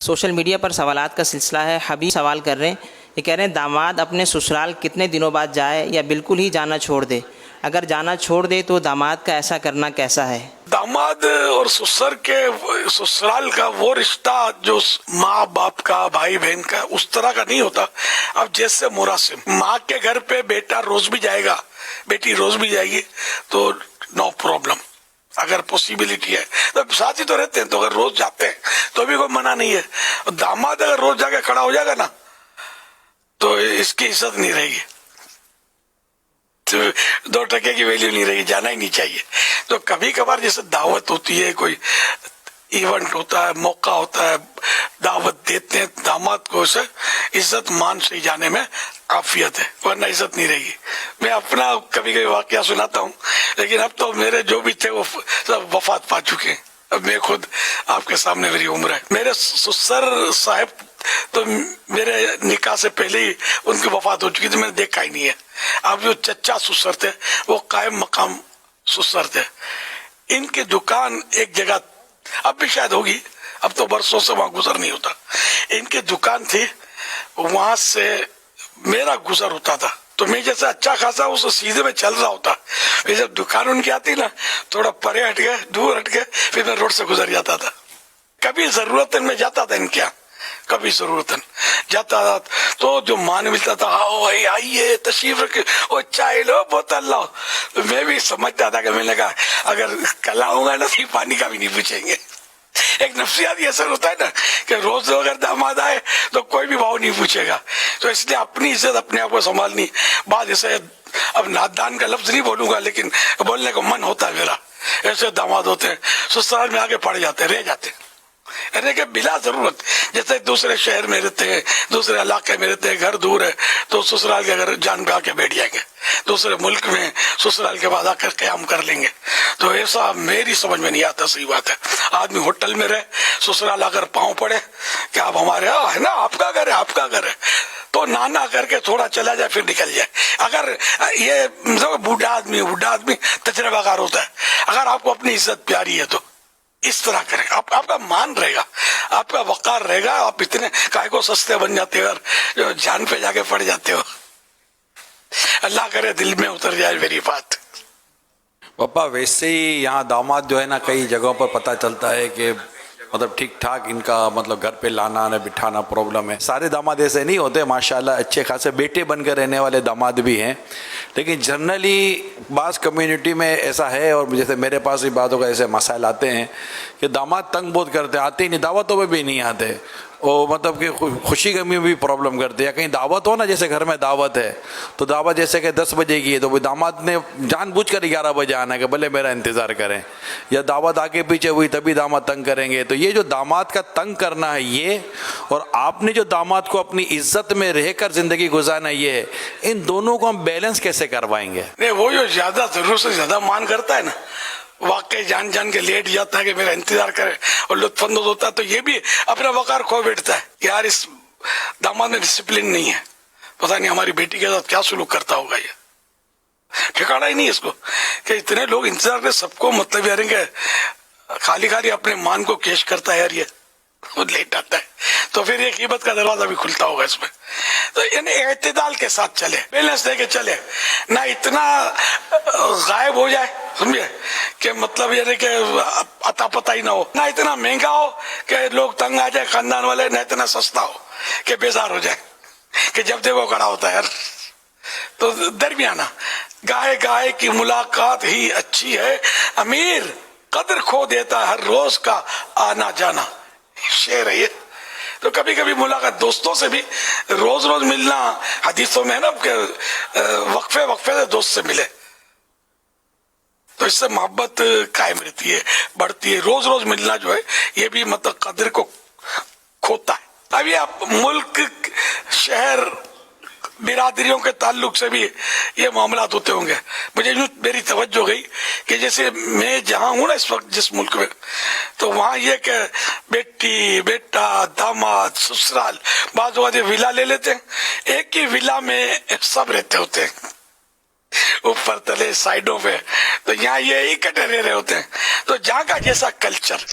Social media पर सवालात का सिलसिला है। हबीब सवाल कर रहे हैं, ये कह रहे हैं दामाद अपने ससुराल कितने दिनों बाद जाए या बिल्कुल ही जाना छोड़ दे। अगर जाना छोड़ दे तो दामाद का ऐसा करना कैसा है? दामाद और ससुर के ससुराल का वो रिश्ता जो माँ बाप का भाई बहन का उस तरह का नहीं होता। अब जैसे मुरासिम माँ के घर पे बेटा रोज भी जाएगा, बेटी रोज भी जाएगी तो नो प्रॉब्लम। अगर पॉसिबिलिटी है तो साथ ही तो रहते हैं, तो अगर रोज जाते हैं तो भी कोई मना नहीं है। दामाद अगर रोज जाके खड़ा हो जाएगा ना तो इसकी इज्जत नहीं रहेगी, तो 2 टके की वैल्यू नहीं रहेगी, जाना ही नहीं चाहिए। तो कभी कभार जैसे दावत होती है, कोई इवेंट होता है, मौका होता है, दावत देते हैं दामाद को, से इज्जत मान से जाने में काफियत है, वरना इज्जत नहीं रहेगी। मैं अपना कभी कभी वाकया सुनाता हूँ, लेकिन अब तो मेरे जो भी थे वो सब वफात पा चुके हैं। अब मैं खुद आपके सामने मेरी उम्र है। मेरे ससुर साहब तो मेरे निकाह से पहले ही उनकी वफात हो चुकी थी, मैंने देखा ही नहीं है। अब जो चचा ससुर थे वो कायम मकाम ससुर थे। इनकी दुकान एक जगह अब भी शायद होगी, अब तो बरसों से वहां गुजर नहीं होता। इनकी दुकान थी, वहां से मेरा गुजर होता था, तो मैं जैसे अच्छा खासा उस सीधे में चल रहा होता, फिर जब दुकान उनकी आती ना थोड़ा परे हट गए, दूर हट गए, फिर मैं रोड से गुजर जाता था। कभी जरूरतन में जाता था इनके यहाँ, कभी जरूरतन जाता था तो जो मान मिलता था, आओ भाई आइए तशरीफ रखे, ओ चाय लो बोतल लो। तो मैं भी समझता था कि मैंने कहा अगर कल आऊंगा ना तो पानी का भी नहीं पूछेंगे। एक नफ्सियाती असर होता है ना कि रोज अगर दामाद आए तो कोई भी भाव नहीं पूछेगा। तो इसलिए अपनी इज्जत अपने आप को संभालनी। बात जैसे अब नादान का लफ्ज नहीं बोलूंगा, लेकिन बोलने का मन होता है मेरा। ऐसे दामाद होते हैं ससुराल में आगे पड़ जाते, रह जाते, अरे के बिला जरूरत, जैसे दूसरे शहर में रहते हैं, दूसरे इलाके में रहते हैं, घर दूर है तो ससुराल के घर जान पे आके बैठ जाएंगे, दूसरे मुल्क में ससुराल के बाद आकर कयाम कर लेंगे। तो ऐसा मेरी समझ में नहीं आता। सही बात है, आदमी होटल में रहे, ससुराल आकर पांव पड़े कि आप हमारे यहाँ है ना, आपका घर है, आपका घर है, तो नाना करके थोड़ा चला जाए फिर निकल जाए। अगर ये बूढ़ा आदमी तजर्बाकार होता है, अगर आपको अपनी इज्जत प्यारी है तो इस तरह करें, आपका मान रहेगा, आपका वकार रहेगा। आप इतने काय को सस्ते बन जाते हो और जान पे जाके पड़ जाते हो। अल्लाह करे दिल में उतर जाए मेरी बात। पापा वैसे ही यहाँ दामाद जो है ना, कई जगहों पर पता चलता है कि मतलब ठीक ठाक इनका मतलब घर पे लाना न बिठाना प्रॉब्लम है। सारे दामाद ऐसे नहीं होते, माशाल्लाह अच्छे खासे बेटे बनकर रहने वाले दामाद भी हैं, लेकिन जनरली बास कम्युनिटी में ऐसा है। और जैसे मेरे पास भी बातों का ऐसे मसाइल आते हैं कि दामाद तंग बहुत करते हैं, आते ही नहीं, दावतों में भी नहीं आते, और मतलब कि खुशी गमी में भी प्रॉब्लम करते हैं। कहीं दावत हो ना, जैसे घर में दावत है तो दावत जैसे कि 10 बजे की है तो दामाद ने जानबूझकर 11 बजे आना है कि भले मेरा इंतज़ार करें, या दावत आगे पीछे हुई तभी दामाद तंग करेंगे। तो ये जो दामाद का तंग करना है ये, और आपने जो दामाद को अपनी इज्जत में रहकर ज़िंदगी गुजारना ये है, इन दोनों को हम बैलेंस कैसे करवाएंगे? नहीं, वो जो ज़्यादा ज़रूरत से ज़्यादा मान करता है ना, वाकई जान जान के लेट जाता है कि मेरा इंतजार करे और लुत्फानंदोज होता है, तो ये भी अपना वकार खो बैठता है। यार इस दामाद में डिसिप्लिन नहीं है, पता नहीं हमारी बेटी के साथ क्या सुलूक करता होगा, ये ठिकाना ही नहीं है इसको कि इतने लोग इंतजार कर, सबको मतलब यार के खाली खाली अपने मान को केश करता है यार, ये वो लेट आता है तो फिर ये कीमत का दरवाजा भी खुलता होगा इसमें। तो यानी एतदाल के साथ चले, बैलेंस देके चले, ना इतना गायब हो जाए समझे कि मतलब यानी कि अता पता ही ना हो, ना इतना महंगा हो कि लोग तंग आ जाए खानदान वाले, ना इतना सस्ता हो कि बेजार हो जाए कि जब देखो खड़ा होता है यार। तो दरमियाना गाय गाय की मुलाकात ही अच्छी है, अमीर कदर खो देता हर रोज का आना जाना, शेर है ये। तो कभी कभी मुलाकात दोस्तों से भी, रोज रोज मिलना हदीसों में है ना कि वक्फे वक्फे से दोस्त से मिले, तो इससे मोहब्बत कायम रहती है, बढ़ती है। रोज रोज मिलना जो है ये भी मतलब कदर को खोता है। अब ये आप मुल्क शहर बिरादरियों के ताल्लुक से भी ये मामला होते होंगे। मुझे यूं मेरी तवज्जो गई कि जैसे मैं जहां हूं ना इस वक्त जिस मुल्क में, तो वहां ये कि बेटी बेटा दामाद ससुराल बाजू बाजू विला ले लेते हैं, एक ही विला में सब रहते होते हैं, ऊपर तले साइडों पे, तो यहाँ ये इकट्ठे रह रहे होते हैं। तो जहाँ का जैसा कल्चर